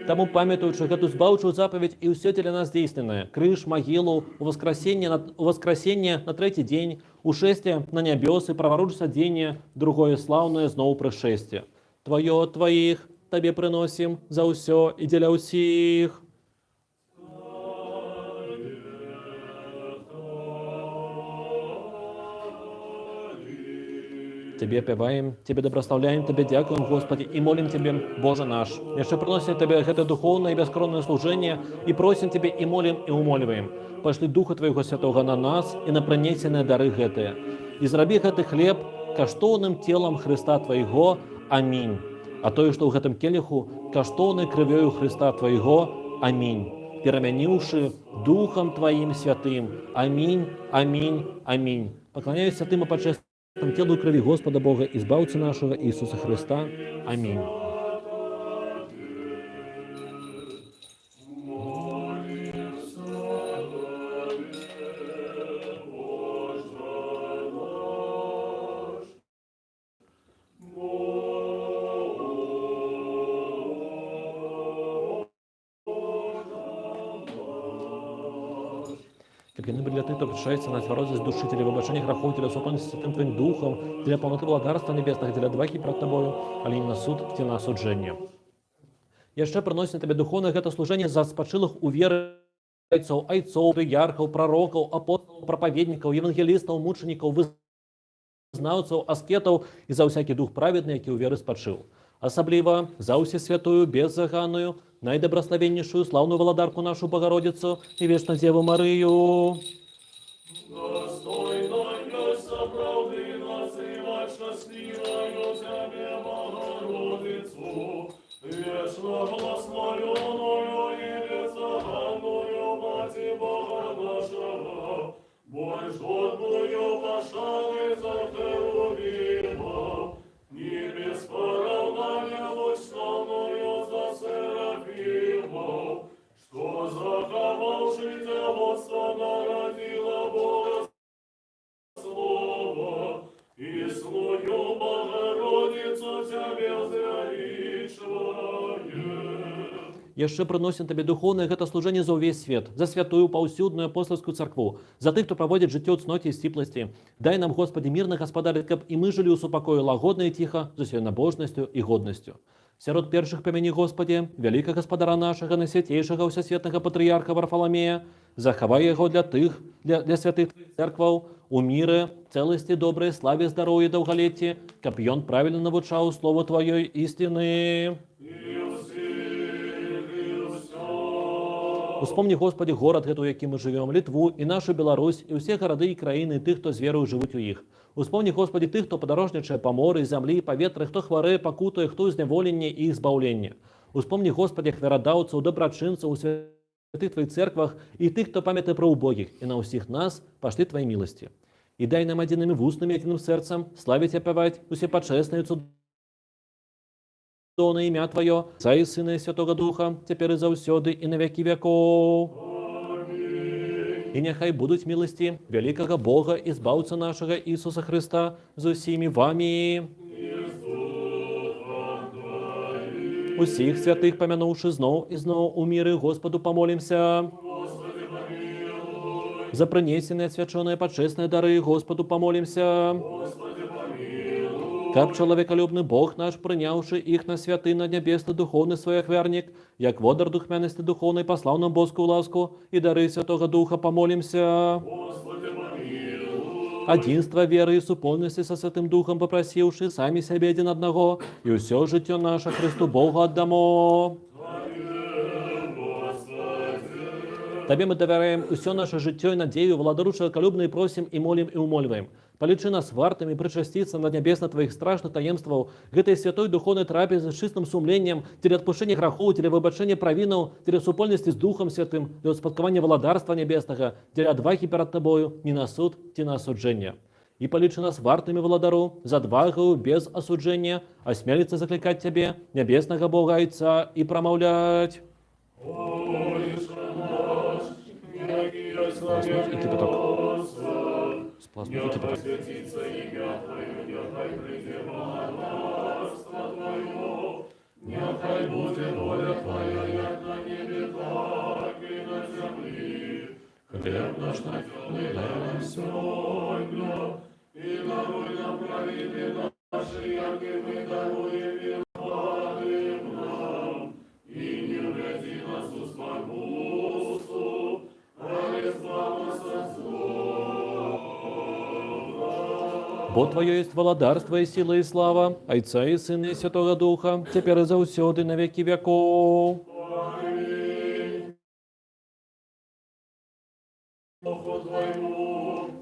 Таму, памятаючы гэту збаўчую запаведь і ўсё дзеля нас здзейсненае, крыж, магілу, уваскрасенне на трэці дзень, ушэсце на нябёсы, праваруч садзення, другое слаўнае зноў прышэсце. Тваё ад Тваіх Табе прыносім за ўсё і дзеля ўсіх. Тебе певаем, Тебе доброславляем, Тебе дякуем, Господи, и молим Тебе, Боже наш. Яшчэ прыносім Тебе гэта духовное и бескронное служение, и просим Тебе, и молим, и умоливаем. Пошли Духа Твоего Святого на нас и на принесенные дары гэтыя. И зрабі гэты хлеб каштоўным телом Христа Твоего. Аминь. А тое, што ў гэтым келиху, каштоўнай крывёю Христа Твоего. Аминь. Перамяніўшы Духом Твоим Святым. Аминь, аминь, аминь. Поклоняюсь святым и почестным телу и крови Господа Бога, избавцы нашего Иисуса Христа. Аминь. Как яны были ты, то пришается на твердость души, для выбачения грехов, для супольности Святым Твоим Духом, для полноты благодарства небесных, для дваки пред Тобою, але не на суд, те на осуджение. Яшчэ прыносім Табе духовное гэта служение за спачылых у веры айцоў, прыярхаў, прарокаў, апостолаў, прапаведнікаў, евангелістаў, мучанікаў, вызнаўцаў, аскетаў і за ўсякі дух праведны, які ў веры спачыў. Особливо за усесвятую, беззаганную, найдобрословеннейшую, славную Володарку нашу Богородицу и Вечно Деву Марию. Достойною соправди нас и вечно счастливою Тебе, Богородицу, вечно благословенную и беззаганную Мати Бога нашего, большодную пошаны за Херувимов, не без поравнания лучшную за Серафимов, что заховавши девоцтво народила Бога Слово, и слою Богородицу Тебе звеличиваем. Яшчэ прыносім табе духоўнае гэта служэнне за ўвесь свет, за святую паўсюдную апостольскую царкву, за тых, хто праводзіць жыццё ў цноце і сціпласці. Дай нам, Господі, мірна гаспадарыць, каб і мы жылі ў супакою лагодна і ціха, з усёй набожнасцю і годнасцю. Сярод першых памяні, Господі, вялікага гаспадара нашага, найсвятейшага ўсясветнага патрыярха Варфаламея, захавай яго для святых церкваў, у міры, цэласці, добрай, славе, здароўі, даўгалецці, каб ён правільна навучаў слово Тваёй істины. Успомни, Господи, город гэты, у якім мы живем, Літву і нашу Беларусь, і ўсе гарады і краіны, тых, хто з верою жывуць у іх. Успомни, Господи, тых, хто падарожнічае па моры, зямлі, паветры, хто хварэе, пакутуе, хто ў зняволенні і іх збаўленне. Успомни, Господи, ахвярадаўцаў, дабрачынцаў у святых Твоих церквах і тых, хто памятае пра убогіх, і на ўсіх нас пашлі Твои милости. І дай нам адзінымі вуснамі, адзіным сэрцам славіць і апяваць усе пачэсныя цудоўныя імя Твое, Отца і Сына і Святого Духа, цяпер і заўсёды і на вякі вякоў. І няхай будуць міласці вялікага Бога і збаўца нашага Ісуса Христа з усімі вамі. Усіх святых памянуўшы зноў і зноў у міры Господу памолімся. За прынесеныя свячоныя пачэсныя дары Господу памолімся. Каб чалавекалюбны Бог наш, прыняўшы іх на святы, на нябесны духоўны свой ахвярнік, як водар духмянасці духоўнай, паслаў нам боскую ласку і дары Святога Духа памолімся. Адзінства веры і супольнасці са Святым Духам папрасіўшы самі сябе адзін аднаго, і ўсё жыццё наша Христу Богу аддамо. Табе мы давяраем усё наше жыццё і надзею, владару чалавекалюбнай, просім і молім і ўмольваем. Палічы нас вартымі прычасціцца на нябесна Твоих страшных таемстваў, гэтай святой духовнай трапезы з чыстым сумленнем, дзеля адпушчэння грахоў, дзеля выбачэння правінаў, дзеля супольнасці з Духам Святым, для успадкавання валадарства нябеснага, дзеля адвагі перад Табою не на суд ці на асуджэнне. І палічы нас вартымі валадару, з адвагаю, без асуджэння, асмеліцца заклікаць Цябе, нябеснага Бога Айца, і прамаўляць. Спласнуть і кипяток. Спласнуть і кипяток. Святится имя Твое, нехай прийде богатство Твое, нехай буде воля Твоя, як на небі, так і на землі. Хлеб наш насущний дай нам сьогодні, і даруй нам провини наші, як і ми даруємо винуватим нам, і не введи нас у спокусу, але збав нас від зла. Бо Твое есть валадарство і сила і слава, Айца і Сына і Святого Духа, цяпер і заўсёды на векі вякоў.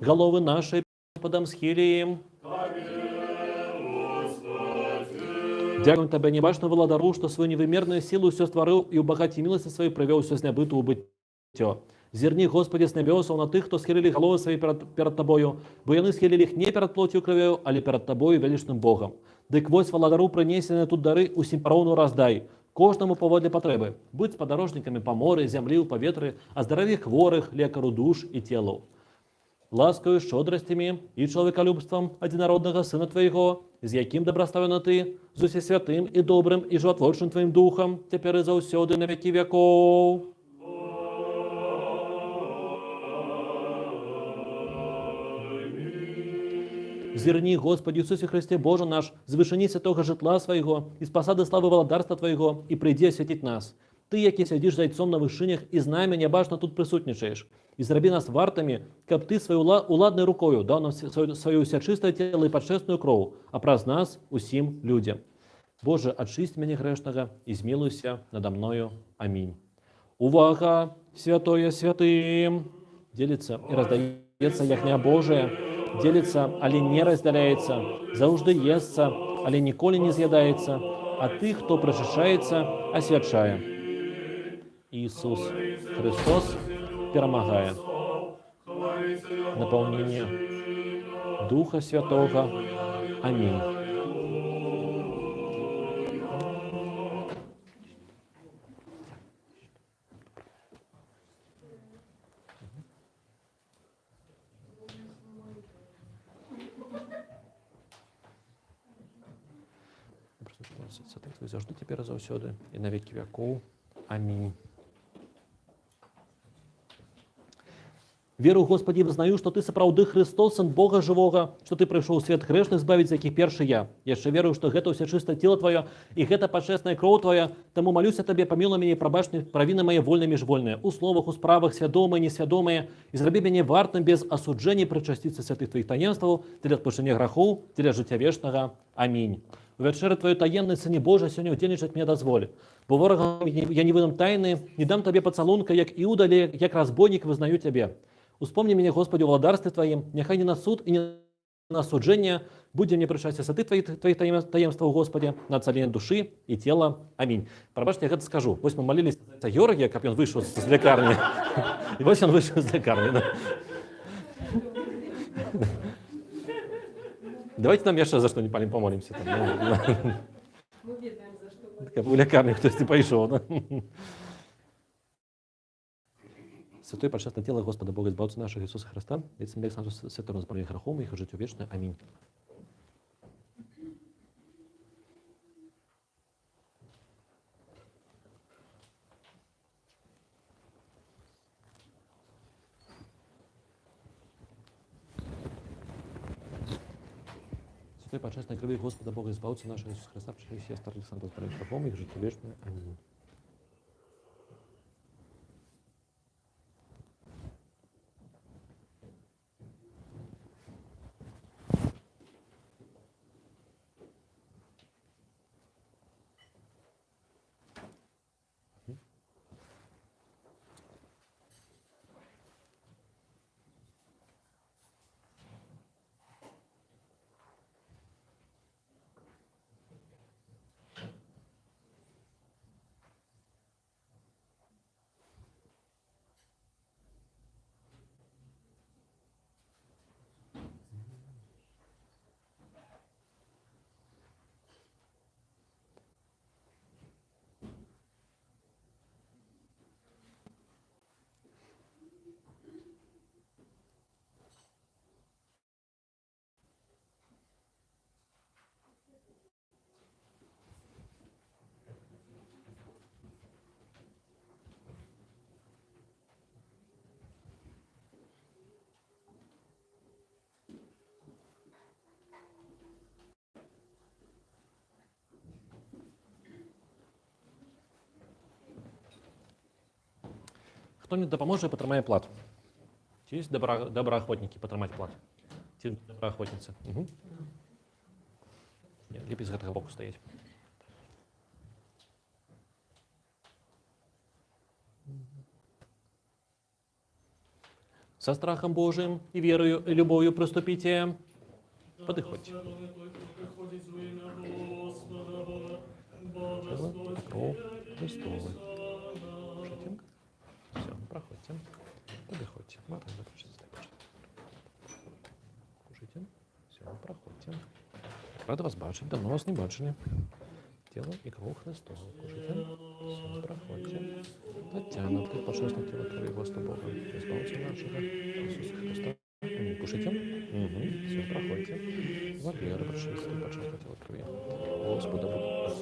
Головы наши подам схилием. Дякуем Тебе, небачную валадару, што свою невымерную силу ўсё стварыў і ў багаці міласці сваёй прывёў усё з нябыту ў быццё. Зірні, Господи, з нябёсаў на тых, хто схілілі галовы свае перад Табою, бо яны схілілі іх не перад плоцю і крывёю, але перад Табою велічным Богом. Дык вось валадару прынесеныя тут дары усім пароўну раздай, кожнаму паводле патрэбы, быць спадарожнікамі па моры, зямлі, ў паветры, аздараві хворых, лекару душ і целаў. Ласкаю шчодрасцямі і чалавекалюбствам адзінароднага Сына Твайго, з якім дабраславена Ты, з усесвятым і добрым і жыватворчым Тваім Духам, цяпер і заўсёды на вякі вякоў. Зірні, Господи, Ісусе Христе, Боже наш, з вышыні святога жытла свайго і з пасады славы валадарства Твайго, і прыйдзі асвяціць нас. Ты, які сядзіш зайцом на вышынях, і з намі нябачна тут прысутнічаеш. І зрабі нас вартамі, каб Ты сваёй уладнай рукою даў нам сваё ўсячыстае цела і пачэсную кроў, а праз нас усім людзям. Боже, очисть меня грешного и змилуйся надо мною. Аминь. Увага, святое святым, делится и раздается яхня Божия, делится, али не разделяется, заужды естся, али ніколи не з'ядається, а тих, хто причащається, освячає. Ісус Христос перемагає. Наполнение Духа Святого. Аминь. Святых зажду теперь заўсёды и на веки веков. Аминь. Верую, Господи, и вызнаю, что Ты сапраўды Христос, Сын Бога Живого, что Ты пришел в свет грешных збавить, за яких перший я. Яшчэ верую, что гэта ўсё чистое тело Твое, и гэта пачесная кроў Твоя, тому молюся Тебе, помилуй меня и пробачь мне провины мои вольные и межвольные, у словах, у справах, свядомые, несвядомые, и зраби меня вартым без осуджений причаститься святых Твоих таинств, для отпущения грехов, для життя вечного. Аминь. У вечері Твою таємний, Сині Боже, сьогодні удільничать мені дозволь. Бо ворогам я не выдам тайны, не дам Тебе поцелунка, як Иуда, як разбойник вызнаю Тебе. Успомни меня, Господи, в владарстве Твоим, нехай не на суд и не на осуджение, будем мне причастие святых Твоих таемства, Господи, на целение души и тела. Аминь. Пробачьте, я это скажу. Вот мы молились за Георгия, как он вышел из лекарни. И вот он вышел из лекарни. Давайте нам еще за что-нибудь помолимся. Мы ведаем, за что. В лекарни хтось не пошел. Да? Святое пречестное тело Господа Бога Избавца нашего Иисуса Христа, лицем Александру Святому избавления грехом и их житию вечное. Аминь. Святой пречестной крови Господа Бога Избавца нашего Иисуса Христа, пришли все старые Александру избавления грехом и их житию вечное. Аминь. Хто мне дапаможа, патрымае плат. Ці ёсць добраахвотнікі патрымаць плат? Ці добраахвотніцы? Угу. Не, лепей з гэтага боку стаяць. Со страхом Божиим и верою и любовью приступите. Подыходите. Кровь Христова. Все, проходите. Подыходите. Кушайте. Все, проходите. Рада вас бачить, давно вас не бачили. Тело и кровь Христова. Кушайте. Все, проходите. Тетяна, ты почестное тело крови Господа Бога. Избавься нашего Иисуса Христа. Аминь. Кушайте. Угу. Все, проходите. Валера, почестное тело крови Господа Бога.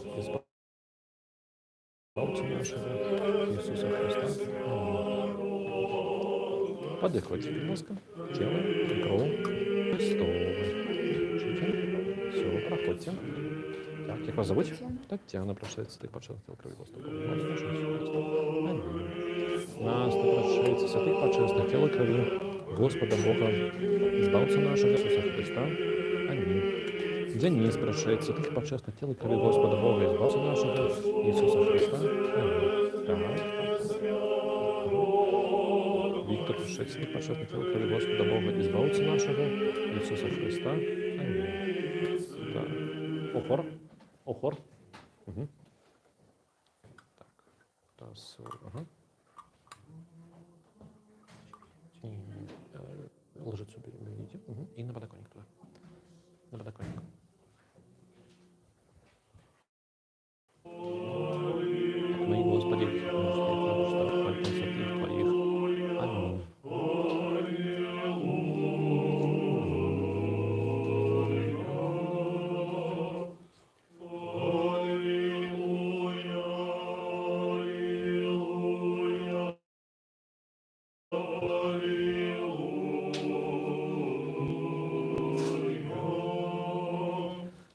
Избавься нашего Иисуса Христа. Подыхайте, будь ласка. Тело и кровь Христова. Все, проходите. Так, як вас зовуть? Тетяна, прощається тих почесних тіл крові Господа Бога. Настя, прощається святих почесних тіл крові Господа Бога, Избавца нашего Иисуса Христа. Аминь. за низ прошедших, святых почестных тел и крови Господа Бога и Спаса нашего Иисуса Христа. Аминь. Давай. Виктор, прошедших, святых почестных тел и крови Господа Бога и Избавца нашего Иисуса Христа. Аминь. Да. Охор. Охор. Угу. Так. Раз. Ага. Лжицу берите. Угу. И на подоконник туда. На подоконник. Мои Господи, Господи, святых Твоих. Аминь.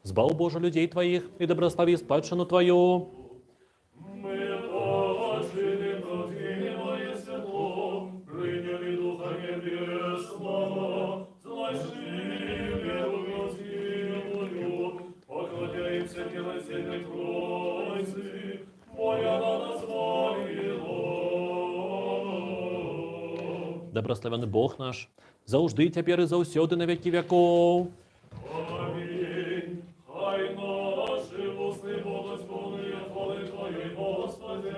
Збав, Боже, людей Твоих, и доброслови спадщину Твою. Добрословенный Бог наш, заужди теперь и заусёды на веки веков. Аминь. Хай наши устны будут полные хвалы Твоей, Господи,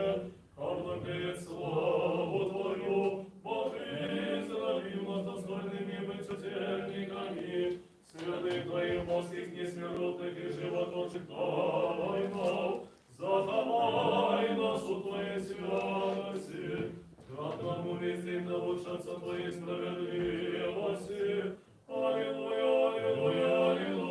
обновляет славу Твою, Бог израви нас достойными быть утельниками, святых Твоих божских несмиротных и животворчих тайнов, заховай нас у Твоей святости, как нам уместим научаться Твоей справедливости. Аллилуйя, аллилуйя, аллилуйя.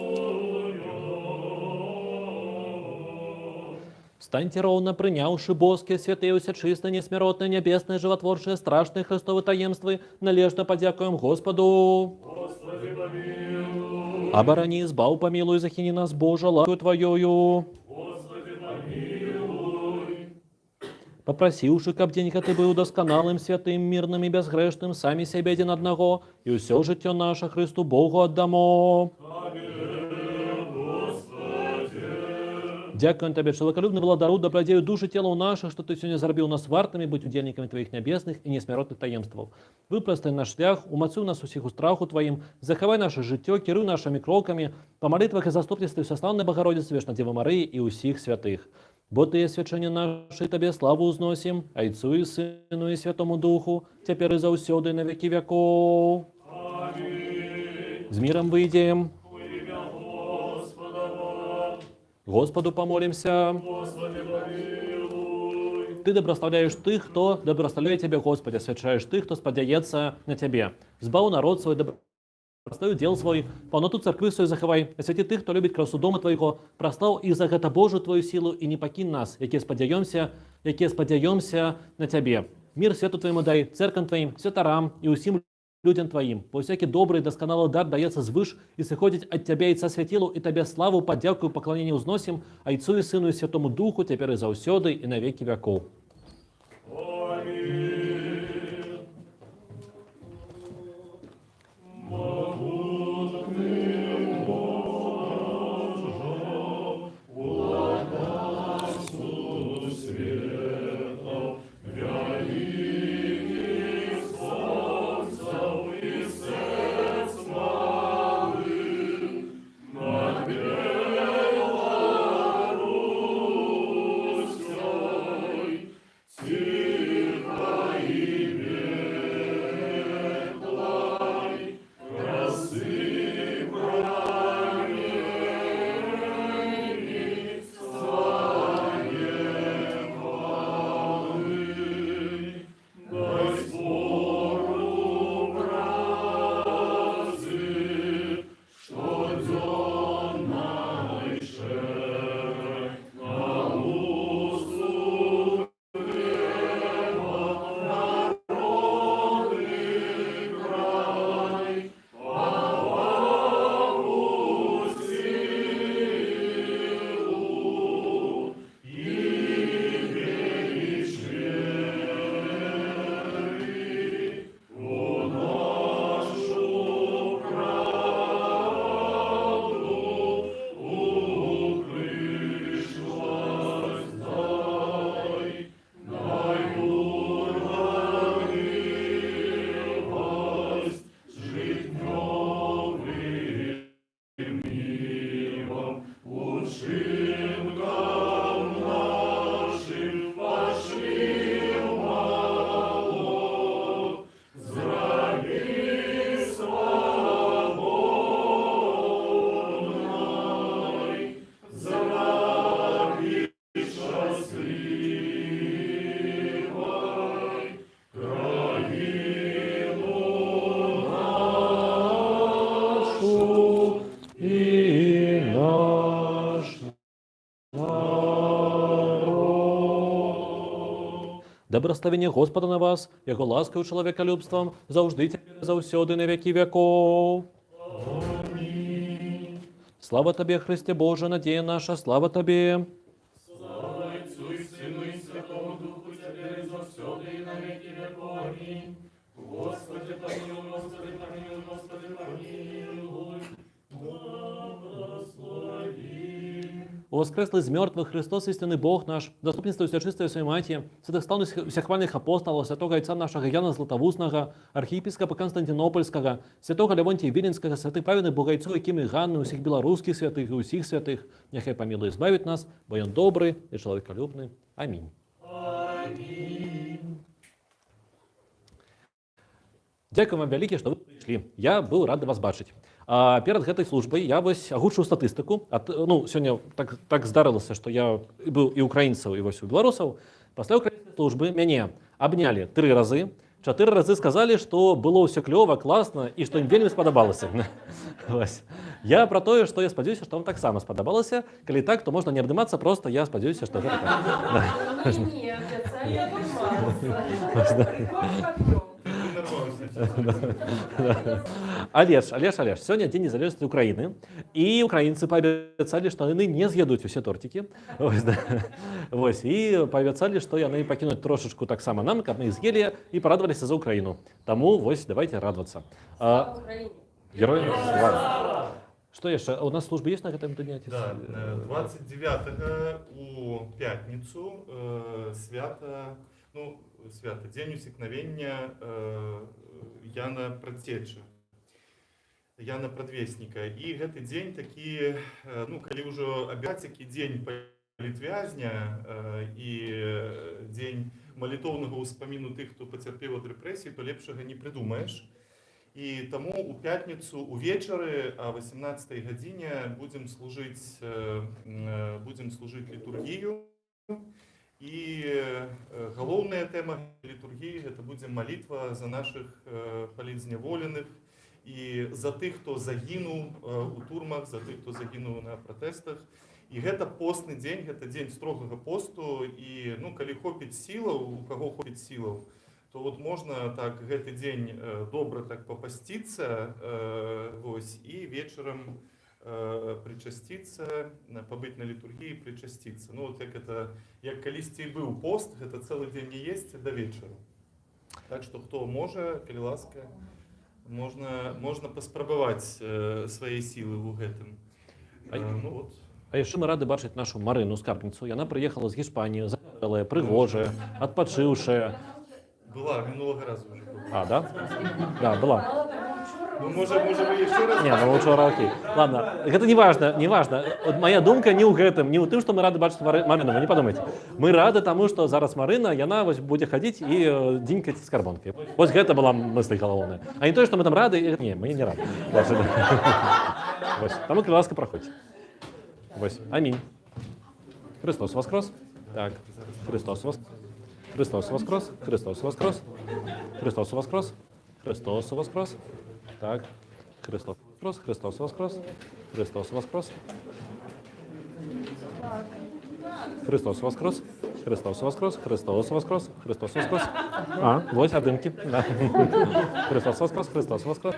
Встаньте ровно, принявши боски, святые, усечисто, несмиротные, небесные, животворшие, страшные Христовы таинства, належно подякуем Господу. Господи, помилуй. Оборони, избав, помилуй, захини нас, Боже, ласкою Твоею. Господи, помилуй. Попросивши, каб день Ты был досконалым, святым, мирным и безгрешным, сами себе один одного, и все житье наше Христу Богу отдамо. Дякуем Тебе, человеколюбный владару, добродею души тела наших, что Ты сегодня зарбил нас вартами быть удельниками Твоих небесных и несмиротных таинствов. Выпростай наш шлях, умацуй нас усіх у страху Твоим, заховай наше життя, керуй нашими кроками, по молитвах и заступництве Всеславной Богородицы, Вешной Девы Марии и усіх святых. Бо Ты, свячение наше, Тебе славу узносим, Отцу и Сыну и Святому Духу, теперь и заусёды на веки веков. Аминь. С миром выйдем. Во имя Господа. Господу помолимся. Господи, помилуй. Ты доброславляешь тых, кто доброславляет Тебе, Господи, освящаешь тых, кто сподяется на Тебе. Збав народ свой, доброславляй дел свой, полноту церкви свою заховай, освяти тых, кто любит красу дома Твоего, прослав и за это Божию Твою силу, и не покинь нас, яке сподяемся на Тебе. Мир свету Твоему дай, церквам Твоим, святарам и усим людям Твоим. По всякий добрый, досконалый дар дается свыш, и сходить от Тебя и светилу, и Тебе славу, подяку и поклонение узносим, Отцу и Сыну и Святому Духу, теперь и заусёды, и на веки веков. Аминь. благословение Господа на вас, Его ласкою человеколюбством, завжди теперь заўсёды на веки веков. Слава Тебе, Христе Боже, надея наша, слава Тебе. Слава Отцу и Сыну и Святому Духу, теперь и завсёды и на веки веков. Аминь. Господи, помилуй, Господи, помилуй, Господи, помилуй. Благослови. Воскреслый из мертвых Христос, истинный Бог наш, заступництво всечистої Своей Маті, святых славных всехвальных апостолов, святого отца нашего Яна Златоустного, архиепископа Константинопольского, святого Левонтия Виленского, святых праведных Богайцу и Кимы Ганны, усіх белорусских святых и усіх святых, нехай помилуй избавит нас, бо Он добрый и человеколюбный. Аминь. Дякую вам вялікі, што вы прыйшлі. Я быў рады вас бачыць. А перад гэтай службай я вось агучыў статыстыку. Сёння так здарылася, што я быў і украінцаў, і вось у беларусаў. Пасля украінскай службы мяне абнялі 3 разы. 4 разы сказалі, што было ўсё клёва, класна і што ім вельмі спадабалася. Я пра тое, што я спадзяюся, што вам таксама спадабалася. Калі так, то можна не абдымацца, проста я спадзяюся, што гэта так. Мне обещали обниматься. Алеш, сёння дзень незалежнасці Украіны, і украінцы паабяцалі, што яны не з'ядуць усе тортики. І паабяцалі, што яны пакінуць трошачку таксама нам, каб мы іх з'елі і парадаваліся за Украіну. Таму вось давайте радавацца. Героям слава! Что еще? У нас служба есть на этом дне? Да, 29-го у пятницу свято, День усекновения Яна Прадцечы, Яна Прадвесніка. І гэты дзень такі, калі ўжо абяцякі дзень палітвязня і дзень малітоўнага ўспаміну тых, хто пацярпеў ад рэпрэсій, то лепшага не прыдумаеш. І таму у пятніцу увечары о 18-й гадзіне будзем служыць літургію. І галоўная тэма літургіі гэта будзе малітва за нашых палітзняволеных і за тых, хто загінуў у турмах, за тых, хто загінуў на пратэстах. І гэта постны дзень, гэта дзень строгага посту. І калі хопіць сілаў, у каго хопіць сілаў, то вот можна так гэты дзень добра так папасціцца і вечарам причаститься, побыть на литургии, причаститься. Як калісьці быў пост, гэта цэлы дзень не есть до вечера. Так что хто можа, калі ласка, можна паспрабаваць свае сілы ў гэтым. А яшчэ мы рады бачыць нашу Марыну Скарбніцу. Яна прыехала з Гішпаніі, загадалая, прыгожая, адпачыўшая. Была, минулого разу уже была. Да? Да, была. Может, вы еще раз? Не, учора окей. Ладно, гэта не важно. Моя думка не ў гэтым, не ў тым, што мы рады бачыць Марыну, вы не падумайце. Мы рады таму, што зараз Марына, яна будзе хадзіць і дзінькаць скарбонкай. Вось гэта была мысль галоўная. А не тое, што мы там рады, не, мы не рады. Таму, калі ласка, праходзьце. Амінь. Христос воскрес. Так, Христос воскрес. Христос воскрес. Христос воскрес. Христос воскрес. Христос воскрес. Так, Христос воскрес. Христос воскрес. Христос воскрес. Христос воскрес. Христос воскрес. Христос воскрес. Христос воскрес. Вот обдымки. Да. Христос воскрес. Христос воскрес.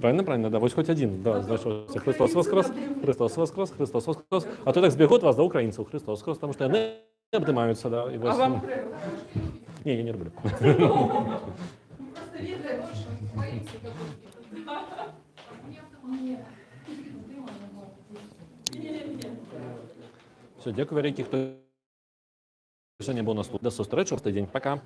Правильно, да, вот хоть один, да, значит, Христос воскрес, Христос воскрес, Христос воскрес. А то так сбегут вас, да, украинцев, Христос воскрес, потому что они обдымаются, да. И вас... вам Не, я не люблю. Просто видно, больше боится. Все, дякую великий, хто сьогодні був у нас тут. До зустрічі в цей день. Пока.